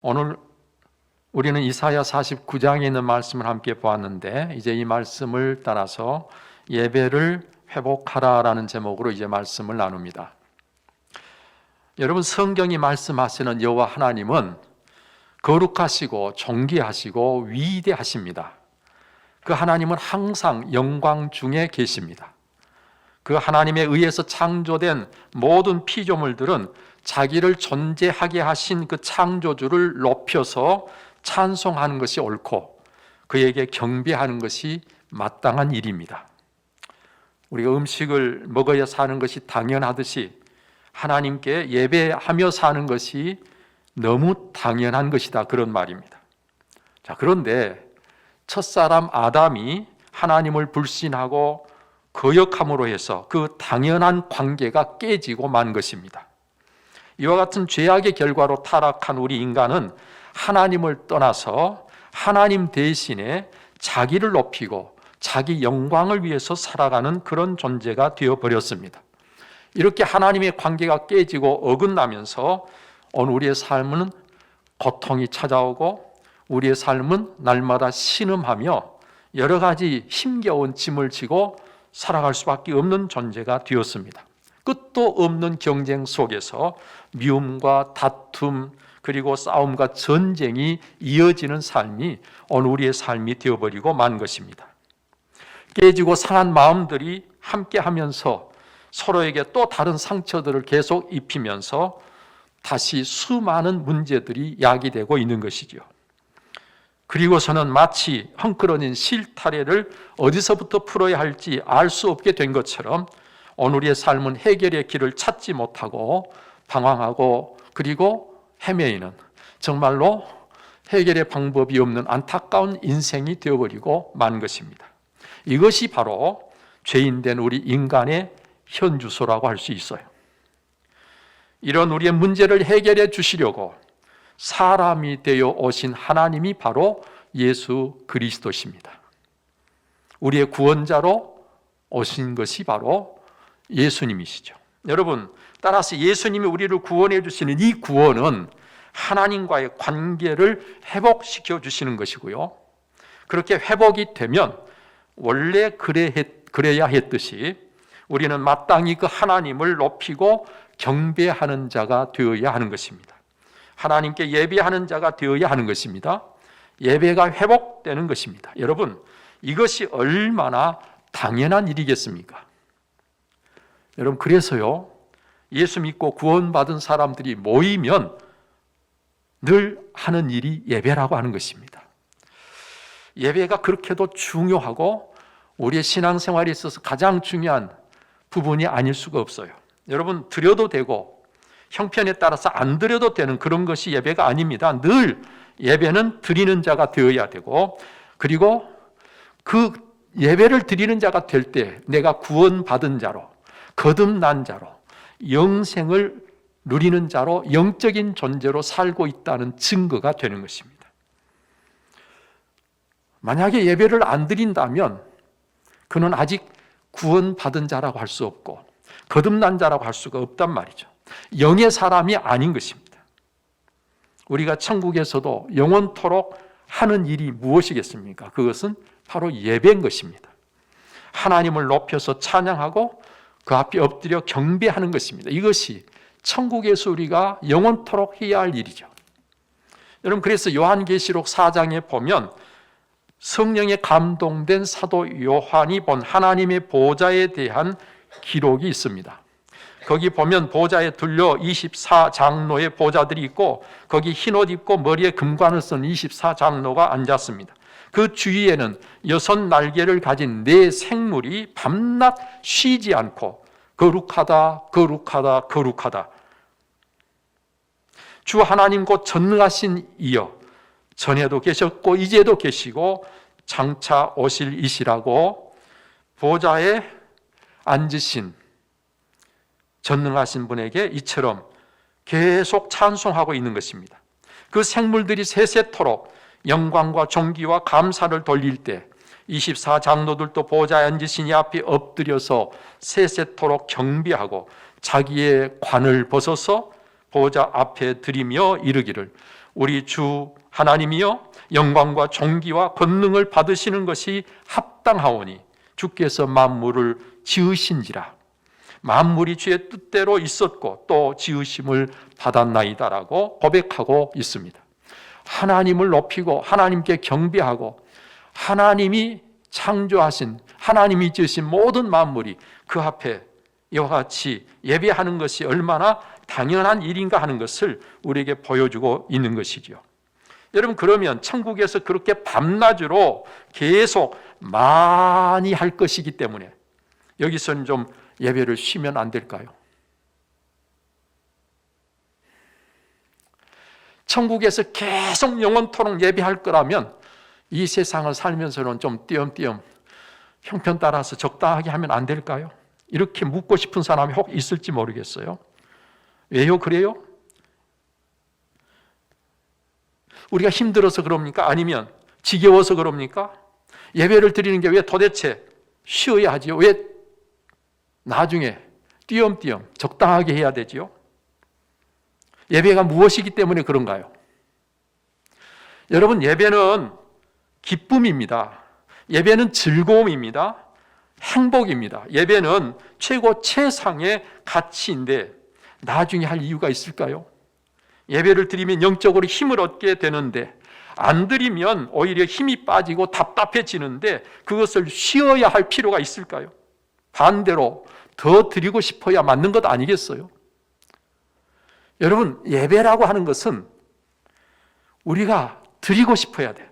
오늘 우리는 이사야 49장에 있는 말씀을 함께 보았는데, 이제 이 말씀을 따라서 예배를 회복하라라는 제목으로 이제 말씀을 나눕니다. 여러분, 성경이 말씀하시는 여호와 하나님은 거룩하시고 존귀하시고 위대하십니다. 그 하나님은 항상 영광 중에 계십니다. 그 하나님에 의해서 창조된 모든 피조물들은 자기를 존재하게 하신 그 창조주를 높여서 찬송하는 것이 옳고 그에게 경배하는 것이 마땅한 일입니다. 우리가 음식을 먹어야 사는 것이 당연하듯이 하나님께 예배하며 사는 것이 너무 당연한 것이다, 그런 말입니다. 자, 그런데 첫사람 아담이 하나님을 불신하고 거역함으로 해서 그 당연한 관계가 깨지고 만 것입니다. 이와 같은 죄악의 결과로 타락한 우리 인간은 하나님을 떠나서 하나님 대신에 자기를 높이고 자기 영광을 위해서 살아가는 그런 존재가 되어버렸습니다. 이렇게 하나님의 관계가 깨지고 어긋나면서 오늘 우리의 삶은 고통이 찾아오고 우리의 삶은 날마다 신음하며 여러 가지 힘겨운 짐을 지고 살아갈 수밖에 없는 존재가 되었습니다. 끝도 없는 경쟁 속에서 미움과 다툼 그리고 싸움과 전쟁이 이어지는 삶이 오늘 우리의 삶이 되어버리고 만 것입니다. 깨지고 상한 마음들이 함께하면서 서로에게 또 다른 상처들을 계속 입히면서 다시 수많은 문제들이 야기되고 있는 것이죠. 그리고서는 마치 헝클어진 실타래를 어디서부터 풀어야 할지 알 수 없게 된 것처럼 오늘 우리의 삶은 해결의 길을 찾지 못하고 방황하고 그리고 헤매이는, 정말로 해결의 방법이 없는 안타까운 인생이 되어버리고 만 것입니다. 이것이 바로 죄인된 우리 인간의 현주소라고 할 수 있어요. 이런 우리의 문제를 해결해 주시려고 사람이 되어 오신 하나님이 바로 예수 그리스도십니다. 우리의 구원자로 오신 것이 바로 예수님이시죠. 여러분, 따라서 예수님이 우리를 구원해 주시는 이 구원은 하나님과의 관계를 회복시켜 주시는 것이고요, 그렇게 회복이 되면 원래 그래야 했듯이 우리는 마땅히 그 하나님을 높이고 경배하는 자가 되어야 하는 것입니다. 하나님께 예배하는 자가 되어야 하는 것입니다. 예배가 회복되는 것입니다. 여러분, 이것이 얼마나 당연한 일이겠습니까? 여러분, 그래서요, 예수 믿고 구원받은 사람들이 모이면 늘 하는 일이 예배라고 하는 것입니다. 예배가 그렇게도 중요하고 우리의 신앙생활에 있어서 가장 중요한 부분이 아닐 수가 없어요. 여러분, 드려도 되고 형편에 따라서 안 드려도 되는 그런 것이 예배가 아닙니다. 늘 예배는 드리는 자가 되어야 되고, 그리고 그 예배를 드리는 자가 될 때 내가 구원받은 자로, 거듭난 자로, 영생을 누리는 자로, 영적인 존재로 살고 있다는 증거가 되는 것입니다. 만약에 예배를 안 드린다면 그는 아직 구원받은 자라고 할 수 없고 거듭난 자라고 할 수가 없단 말이죠. 영의 사람이 아닌 것입니다. 우리가 천국에서도 영원토록 하는 일이 무엇이겠습니까? 그것은 바로 예배인 것입니다. 하나님을 높여서 찬양하고 그 앞에 엎드려 경배하는 것입니다. 이것이 천국에서 우리가 영원토록 해야 할 일이죠. 여러분, 그래서 요한계시록 4장에 보면 성령에 감동된 사도 요한이 본 하나님의 보좌에 대한 기록이 있습니다. 거기 보면 보좌에 둘려 24장로의 보좌들이 있고 거기 흰옷 입고 머리에 금관을 쓴 24장로가 앉았습니다. 그 주위에는 6날개를 가진 4생물이 밤낮 쉬지 않고 거룩하다, 거룩하다, 거룩하다. 주 하나님 곧 전능하신 이여, 전에도 계셨고 이제도 계시고 장차 오실 이시라고 보좌에 앉으신 전능하신 분에게 이처럼 계속 찬송하고 있는 것입니다. 그 생물들이 세세토록 영광과 존귀와 감사를 돌릴 때 24장로들도 보좌에 앉으신 이 앞에 엎드려서 세세토록 경배하고 자기의 관을 벗어서 보좌 앞에 드리며 이르기를 우리 주 하나님이여 영광과 존귀와 권능을 받으시는 것이 합당하오니 주께서 만물을 지으신지라. 만물이 주의 뜻대로 있었고 또 지으심을 받았나이다라고 고백하고 있습니다. 하나님을 높이고 하나님께 경배하고 하나님이 창조하신, 하나님이 지으신 모든 만물이 그 앞에 이와 같이 예배하는 것이 얼마나 당연한 일인가 하는 것을 우리에게 보여주고 있는 것이죠. 여러분, 그러면 천국에서 그렇게 밤낮으로 계속 많이 할 것이기 때문에 여기서는 좀 예배를 쉬면 안 될까요? 천국에서 계속 영원토록 예배할 거라면 이 세상을 살면서는 좀 띄엄띄엄 형편 따라서 적당하게 하면 안 될까요? 이렇게 묻고 싶은 사람이 혹 있을지 모르겠어요. 왜요? 그래요? 우리가 힘들어서 그럽니까? 아니면 지겨워서 그럽니까? 예배를 드리는 게 왜 도대체 쉬어야 하지요? 왜 나중에 띄엄띄엄 적당하게 해야 되지요? 예배가 무엇이기 때문에 그런가요? 여러분, 예배는 기쁨입니다. 예배는 즐거움입니다. 행복입니다. 예배는 최고 최상의 가치인데 나중에 할 이유가 있을까요? 예배를 드리면 영적으로 힘을 얻게 되는데 안 드리면 오히려 힘이 빠지고 답답해지는데 그것을 쉬어야 할 필요가 있을까요? 반대로 더 드리고 싶어야 맞는 것 아니겠어요? 여러분, 예배라고 하는 것은 우리가 드리고 싶어야 돼요.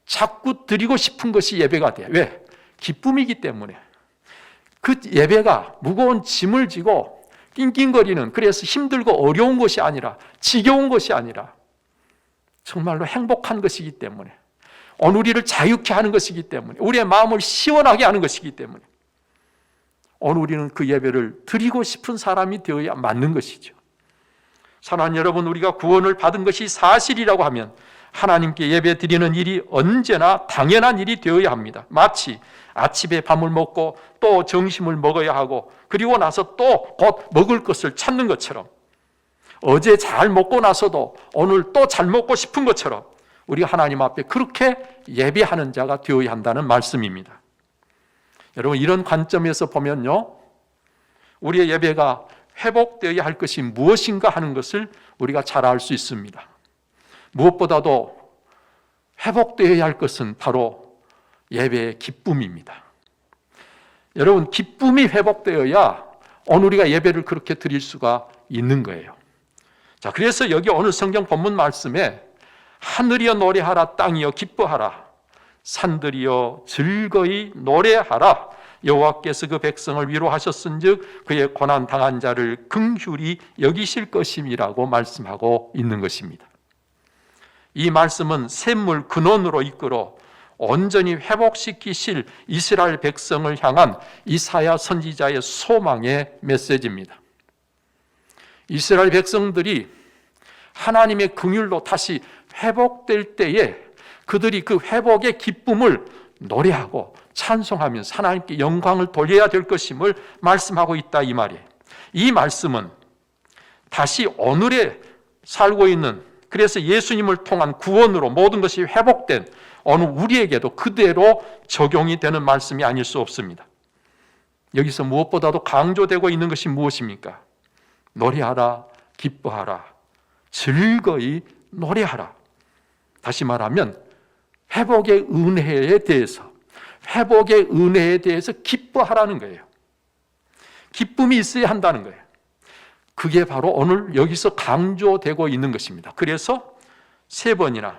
자꾸 드리고 싶은 것이 예배가 돼요. 왜? 기쁨이기 때문에. 그 예배가 무거운 짐을 지고 낑낑거리는, 그래서 힘들고 어려운 것이 아니라, 지겨운 것이 아니라 정말로 행복한 것이기 때문에, 오늘 우리를 자유케 하는 것이기 때문에, 우리의 마음을 시원하게 하는 것이기 때문에 오늘 우리는 그 예배를 드리고 싶은 사람이 되어야 맞는 것이죠. 사랑하는 여러분, 우리가 구원을 받은 것이 사실이라고 하면 하나님께 예배 드리는 일이 언제나 당연한 일이 되어야 합니다. 마치 아침에 밥을 먹고 또 점심을 먹어야 하고 그리고 나서 또 곧 먹을 것을 찾는 것처럼, 어제 잘 먹고 나서도 오늘 또 잘 먹고 싶은 것처럼 우리가 하나님 앞에 그렇게 예배하는 자가 되어야 한다는 말씀입니다. 여러분, 이런 관점에서 보면요, 우리의 예배가 회복되어야 할 것이 무엇인가 하는 것을 우리가 잘 알 수 있습니다. 무엇보다도 회복되어야 할 것은 바로 예배의 기쁨입니다. 여러분, 기쁨이 회복되어야 오늘 우리가 예배를 그렇게 드릴 수가 있는 거예요. 자, 그래서 여기 오늘 성경 본문 말씀에 하늘이여 노래하라, 땅이여 기뻐하라, 산들이여 즐거이 노래하라, 여호와께서 그 백성을 위로하셨은즉 그의 고난 당한 자를 긍휼히 여기실 것임이라고 말씀하고 있는 것입니다. 이 말씀은 샘물 근원으로 이끌어 온전히 회복시키실 이스라엘 백성을 향한 이사야 선지자의 소망의 메시지입니다. 이스라엘 백성들이 하나님의 긍휼로 다시 회복될 때에 그들이 그 회복의 기쁨을 노래하고 찬송하면서 하나님께 영광을 돌려야 될 것임을 말씀하고 있다, 이 말이에요. 이 말씀은 다시 오늘에 살고 있는, 그래서 예수님을 통한 구원으로 모든 것이 회복된 오늘 우리에게도 그대로 적용이 되는 말씀이 아닐 수 없습니다. 여기서 무엇보다도 강조되고 있는 것이 무엇입니까? 노래하라, 기뻐하라, 즐거이 노래하라. 다시 말하면 회복의 은혜에 대해서, 회복의 은혜에 대해서 기뻐하라는 거예요. 기쁨이 있어야 한다는 거예요. 그게 바로 오늘 여기서 강조되고 있는 것입니다. 그래서 3번이나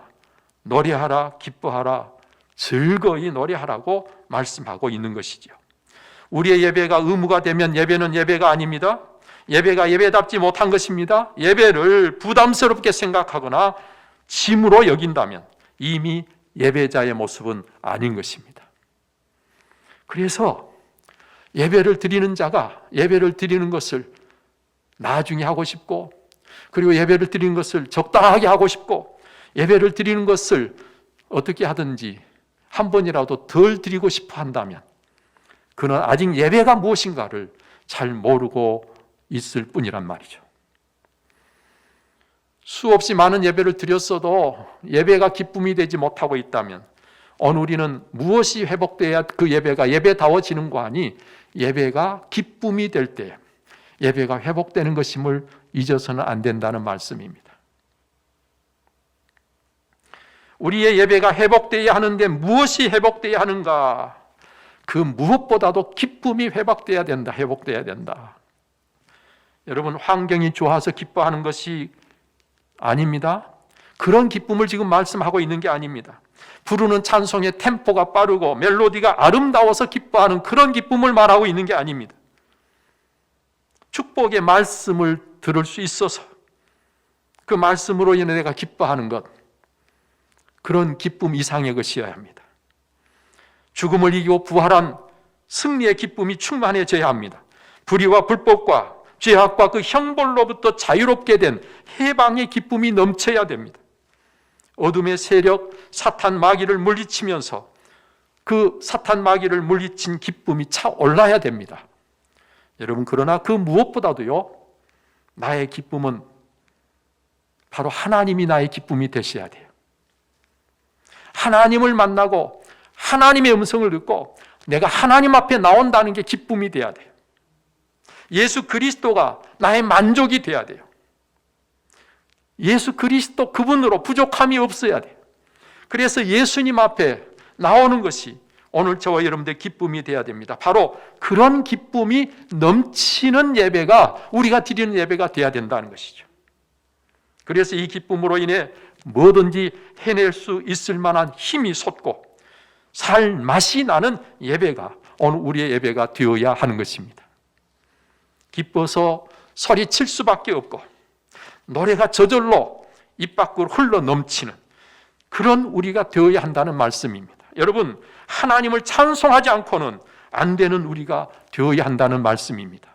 노래하라, 기뻐하라, 즐거이 노래하라고 말씀하고 있는 것이죠. 우리의 예배가 의무가 되면 예배는 예배가 아닙니다. 예배가 예배답지 못한 것입니다. 예배를 부담스럽게 생각하거나 짐으로 여긴다면 이미 예배자의 모습은 아닌 것입니다. 그래서 예배를 드리는 자가 예배를 드리는 것을 나중에 하고 싶고, 그리고 예배를 드리는 것을 적당하게 하고 싶고, 예배를 드리는 것을 어떻게 하든지 한 번이라도 덜 드리고 싶어 한다면 그는 아직 예배가 무엇인가를 잘 모르고 있을 뿐이란 말이죠. 수없이 많은 예배를 드렸어도 예배가 기쁨이 되지 못하고 있다면 오늘 우리는 무엇이 회복돼야 그 예배가 예배다워지는 거 아니 예배가 기쁨이 될 때 예배가 회복되는 것임을 잊어서는 안 된다는 말씀입니다. 우리의 예배가 회복되어야 하는데 무엇이 회복되어야 하는가? 그 무엇보다도 기쁨이 회복되어야 된다. 회복되어야 된다. 여러분, 환경이 좋아서 기뻐하는 것이 아닙니다. 그런 기쁨을 지금 말씀하고 있는 게 아닙니다. 부르는 찬송의 템포가 빠르고 멜로디가 아름다워서 기뻐하는 그런 기쁨을 말하고 있는 게 아닙니다. 축복의 말씀을 들을 수 있어서 그 말씀으로 인해 내가 기뻐하는 것, 그런 기쁨 이상의 것이어야 합니다. 죽음을 이기고 부활한 승리의 기쁨이 충만해져야 합니다. 불의와 불법과 죄악과 그 형벌로부터 자유롭게 된 해방의 기쁨이 넘쳐야 됩니다. 어둠의 세력, 사탄 마귀를 물리치면서 그 사탄 마귀를 물리친 기쁨이 차올라야 됩니다. 여러분, 그러나 그 무엇보다도요, 나의 기쁨은 바로 하나님이 나의 기쁨이 되셔야 돼요. 하나님을 만나고 하나님의 음성을 듣고 내가 하나님 앞에 나온다는 게 기쁨이 돼야 돼요. 예수 그리스도가 나의 만족이 돼야 돼요. 예수 그리스도 그분으로 부족함이 없어야 돼요. 그래서 예수님 앞에 나오는 것이 오늘 저와 여러분들의 기쁨이 돼야 됩니다. 바로 그런 기쁨이 넘치는 예배가 우리가 드리는 예배가 돼야 된다는 것이죠. 그래서 이 기쁨으로 인해 뭐든지 해낼 수 있을 만한 힘이 솟고 살 맛이 나는 예배가 오늘 우리의 예배가 되어야 하는 것입니다. 기뻐서 소리칠 수밖에 없고 노래가 저절로 입 밖으로 흘러 넘치는 그런 우리가 되어야 한다는 말씀입니다. 여러분, 하나님을 찬송하지 않고는 안 되는 우리가 되어야 한다는 말씀입니다.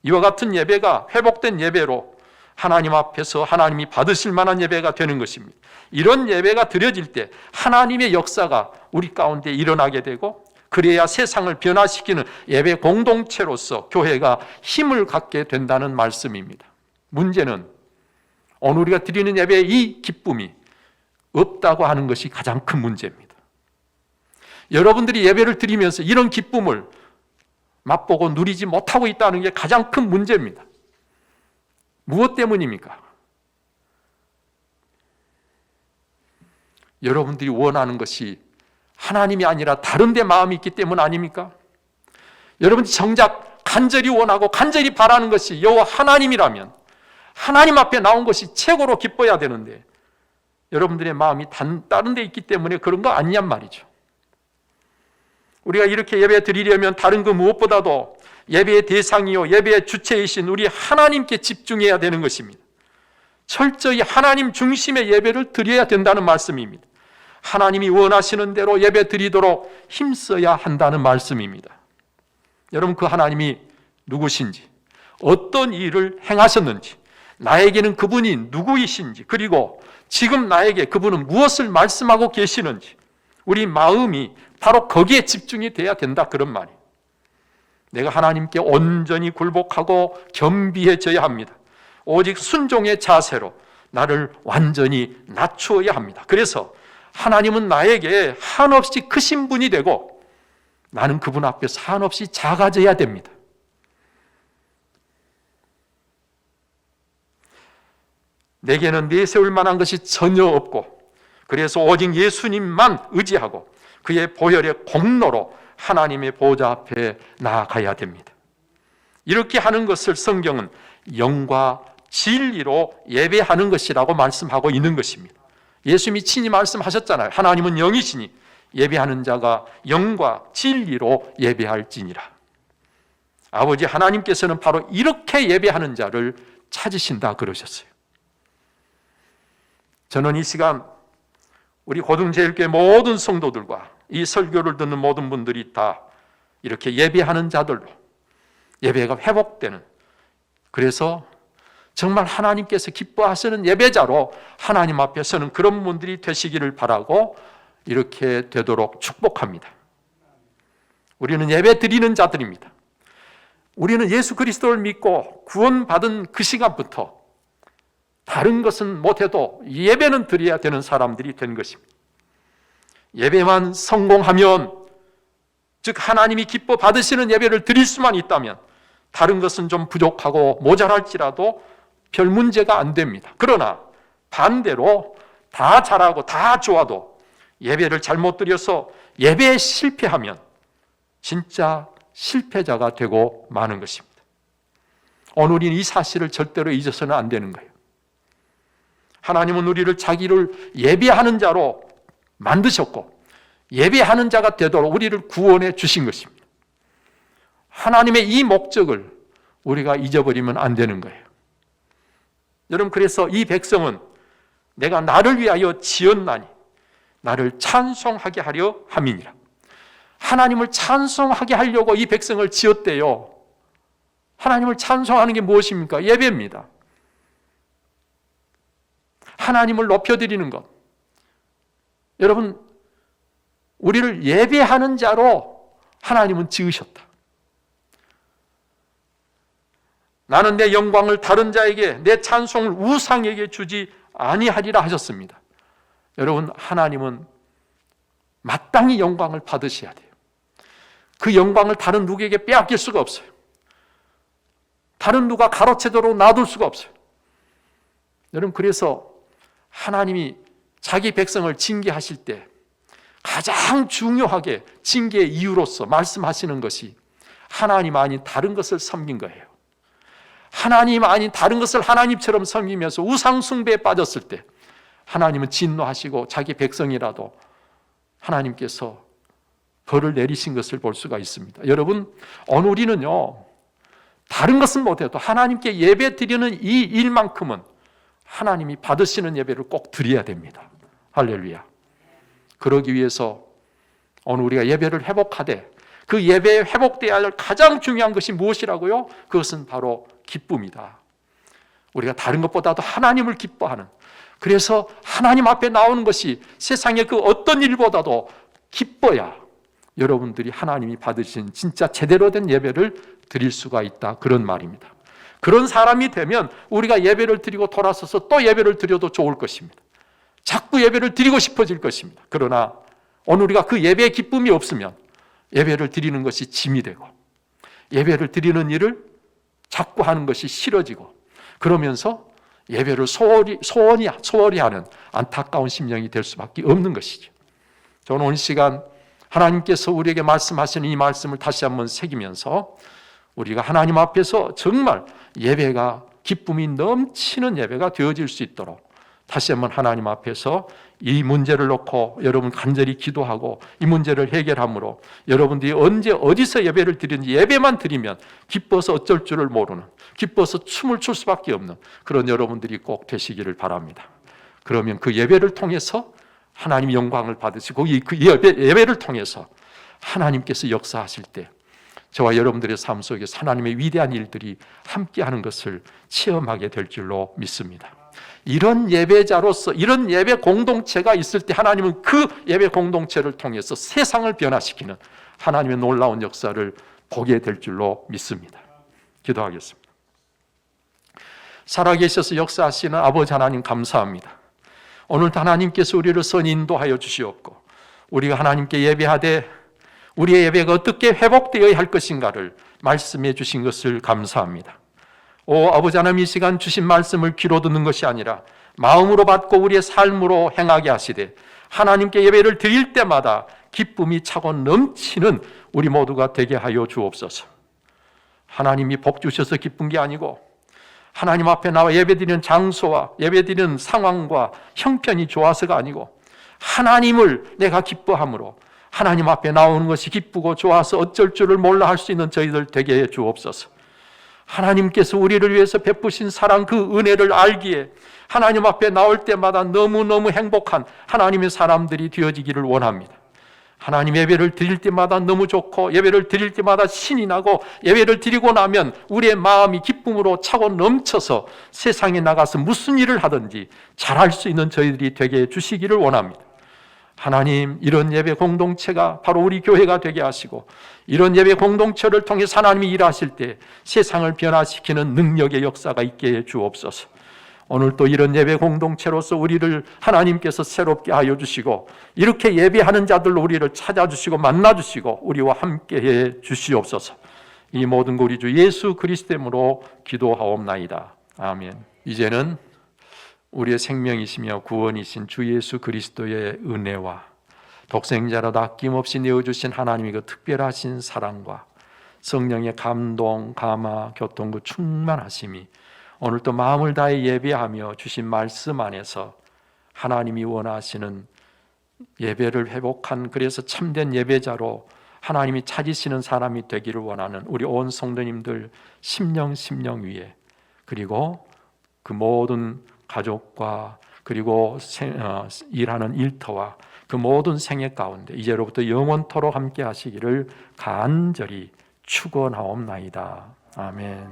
이와 같은 예배가 회복된 예배로 하나님 앞에서 하나님이 받으실 만한 예배가 되는 것입니다. 이런 예배가 드려질 때 하나님의 역사가 우리 가운데 일어나게 되고 그래야 세상을 변화시키는 예배 공동체로서 교회가 힘을 갖게 된다는 말씀입니다. 문제는 오늘 우리가 드리는 예배의 이 기쁨이 없다고 하는 것이 가장 큰 문제입니다. 여러분들이 예배를 드리면서 이런 기쁨을 맛보고 누리지 못하고 있다는 게 가장 큰 문제입니다. 무엇 때문입니까? 여러분들이 원하는 것이 하나님이 아니라 다른 데 마음이 있기 때문 아닙니까? 여러분들이 정작 간절히 원하고 간절히 바라는 것이 여호와 하나님이라면 하나님 앞에 나온 것이 최고로 기뻐야 되는데 여러분들의 마음이 다른 데 있기 때문에 그런 거 아니냔 말이죠. 우리가 이렇게 예배 드리려면 다른 그 무엇보다도 예배의 대상이요 예배의 주체이신 우리 하나님께 집중해야 되는 것입니다. 철저히 하나님 중심의 예배를 드려야 된다는 말씀입니다. 하나님이 원하시는 대로 예배 드리도록 힘써야 한다는 말씀입니다. 여러분, 그 하나님이 누구신지, 어떤 일을 행하셨는지, 나에게는 그분이 누구이신지, 그리고 지금 나에게 그분은 무엇을 말씀하고 계시는지 우리 마음이 바로 거기에 집중이 돼야 된다, 그런 말이에요. 내가 하나님께 온전히 굴복하고 겸비해져야 합니다. 오직 순종의 자세로 나를 완전히 낮추어야 합니다. 그래서 하나님은 나에게 한없이 크신 분이 되고 나는 그분 앞에서 한없이 작아져야 됩니다. 내게는 내세울 만한 것이 전혀 없고 그래서 오직 예수님만 의지하고 그의 보혈의 공로로 하나님의 보좌 앞에 나아가야 됩니다. 이렇게 하는 것을 성경은 영과 진리로 예배하는 것이라고 말씀하고 있는 것입니다. 예수님이 친히 말씀하셨잖아요. 하나님은 영이시니 예배하는 자가 영과 진리로 예배할지니라. 아버지 하나님께서는 바로 이렇게 예배하는 자를 찾으신다 그러셨어요. 저는 이 시간 우리 고등제일교회 모든 성도들과 이 설교를 듣는 모든 분들이 다 이렇게 예배하는 자들로 예배가 회복되는, 그래서 정말 하나님께서 기뻐하시는 예배자로 하나님 앞에 서는 그런 분들이 되시기를 바라고 이렇게 되도록 축복합니다. 우리는 예배 드리는 자들입니다. 우리는 예수 그리스도를 믿고 구원받은 그 시간부터 다른 것은 못해도 예배는 드려야 되는 사람들이 된 것입니다. 예배만 성공하면, 즉 하나님이 기뻐 받으시는 예배를 드릴 수만 있다면 다른 것은 좀 부족하고 모자랄지라도 별 문제가 안 됩니다. 그러나 반대로 다 잘하고 다 좋아도 예배를 잘못 드려서 예배에 실패하면 진짜 실패자가 되고 마는 것입니다. 오늘 우리는 이 사실을 절대로 잊어서는 안 되는 거예요. 하나님은 우리를 자기를 예배하는 자로 만드셨고 예배하는 자가 되도록 우리를 구원해 주신 것입니다. 하나님의 이 목적을 우리가 잊어버리면 안 되는 거예요. 여러분, 그래서 이 백성은 내가 나를 위하여 지었나니 나를 찬송하게 하려 함이니라. 하나님을 찬송하게 하려고 이 백성을 지었대요. 하나님을 찬송하는 게 무엇입니까? 예배입니다. 하나님을 높여드리는 것. 여러분, 우리를 예배하는 자로 하나님은 지으셨다. 나는 내 영광을 다른 자에게, 내 찬송을 우상에게 주지 아니하리라 하셨습니다. 여러분, 하나님은 마땅히 영광을 받으셔야 돼요. 그 영광을 다른 누구에게 빼앗길 수가 없어요. 다른 누가 가로채도록 놔둘 수가 없어요. 여러분, 그래서 하나님이 자기 백성을 징계하실 때 가장 중요하게 징계의 이유로서 말씀하시는 것이 하나님 아닌 다른 것을 섬긴 거예요. 하나님 아닌 다른 것을 하나님처럼 섬기면서 우상 숭배에 빠졌을 때 하나님은 진노하시고 자기 백성이라도 하나님께서 벌을 내리신 것을 볼 수가 있습니다. 여러분, 오늘 우리는요, 다른 것은 못해도 하나님께 예배 드리는 이 일만큼은 하나님이 받으시는 예배를 꼭 드려야 됩니다. 할렐루야. 그러기 위해서 오늘 우리가 예배를 회복하되 그 예배에 회복되어야 할 가장 중요한 것이 무엇이라고요? 그것은 바로 기쁨이다. 우리가 다른 것보다도 하나님을 기뻐하는, 그래서 하나님 앞에 나오는 것이 세상의 그 어떤 일보다도 기뻐야 여러분들이 하나님이 받으신 진짜 제대로 된 예배를 드릴 수가 있다, 그런 말입니다. 그런 사람이 되면 우리가 예배를 드리고 돌아서서 또 예배를 드려도 좋을 것입니다. 자꾸 예배를 드리고 싶어질 것입니다. 그러나 오늘 우리가 그 예배의 기쁨이 없으면 예배를 드리는 것이 짐이 되고 예배를 드리는 일을 자꾸 하는 것이 싫어지고 그러면서 예배를 소홀히 하는 안타까운 심령이 될 수밖에 없는 것이죠. 저는 오늘 시간 하나님께서 우리에게 말씀하시는 이 말씀을 다시 한번 새기면서 우리가 하나님 앞에서 정말 예배가 기쁨이 넘치는 예배가 되어질 수 있도록 다시 한번 하나님 앞에서 이 문제를 놓고 여러분 간절히 기도하고 이 문제를 해결함으로 여러분들이 언제 어디서 예배를 드리는지 예배만 드리면 기뻐서 어쩔 줄을 모르는, 기뻐서 춤을 출 수밖에 없는 그런 여러분들이 꼭 되시기를 바랍니다. 그러면 그 예배를 통해서 하나님의 영광을 받으시고 그 예배를 통해서 하나님께서 역사하실 때 저와 여러분들의 삶 속에서 하나님의 위대한 일들이 함께하는 것을 체험하게 될 줄로 믿습니다. 이런 예배자로서 이런 예배 공동체가 있을 때 하나님은 그 예배 공동체를 통해서 세상을 변화시키는 하나님의 놀라운 역사를 보게 될 줄로 믿습니다. 기도하겠습니다. 살아계셔서 역사하시는 아버지 하나님 감사합니다. 오늘도 하나님께서 우리를 선히 인도하여 주시옵고 우리가 하나님께 예배하되 우리의 예배가 어떻게 회복되어야 할 것인가를 말씀해 주신 것을 감사합니다. 오 아버지 하나님, 이 시간 주신 말씀을 귀로 듣는 것이 아니라 마음으로 받고 우리의 삶으로 행하게 하시되 하나님께 예배를 드릴 때마다 기쁨이 차고 넘치는 우리 모두가 되게 하여 주옵소서. 하나님이 복 주셔서 기쁜 게 아니고 하나님 앞에 나와 예배드리는 장소와 예배드리는 상황과 형편이 좋아서가 아니고 하나님을 내가 기뻐함으로 하나님 앞에 나오는 것이 기쁘고 좋아서 어쩔 줄을 몰라 할 수 있는 저희들 되게 해 주옵소서. 하나님께서 우리를 위해서 베푸신 사랑 그 은혜를 알기에 하나님 앞에 나올 때마다 너무너무 행복한 하나님의 사람들이 되어지기를 원합니다. 하나님 예배를 드릴 때마다 너무 좋고 예배를 드릴 때마다 신이 나고 예배를 드리고 나면 우리의 마음이 기쁨으로 차고 넘쳐서 세상에 나가서 무슨 일을 하든지 잘할 수 있는 저희들이 되게 해 주시기를 원합니다. 하나님, 이런 예배 공동체가 바로 우리 교회가 되게 하시고 이런 예배 공동체를 통해서 하나님이 일하실 때 세상을 변화시키는 능력의 역사가 있게 해 주옵소서. 오늘 또 이런 예배 공동체로서 우리를 하나님께서 새롭게 하여 주시고 이렇게 예배하는 자들로 우리를 찾아주시고 만나주시고 우리와 함께해 주시옵소서. 이 모든 것 우리 주 예수 그리스도 이름으로 기도하옵나이다. 아멘. 이제는 우리의 생명이시며 구원이신 주 예수 그리스도의 은혜와 독생자로 아낌없이 내어주신 하나님의 그 특별하신 사랑과 성령의 감동, 감화, 교통구 충만하심이 오늘 또 마음을 다해 예배하며 주신 말씀 안에서 하나님이 원하시는 예배를 회복한, 그래서 참된 예배자로 하나님이 찾으시는 사람이 되기를 원하는 우리 온 성도님들 심령 위에, 그리고 그 모든 가족과 그리고 일하는 일터와 그 모든 생애 가운데 이제로부터 영원토록 함께 하시기를 간절히 축원하옵나이다. 아멘.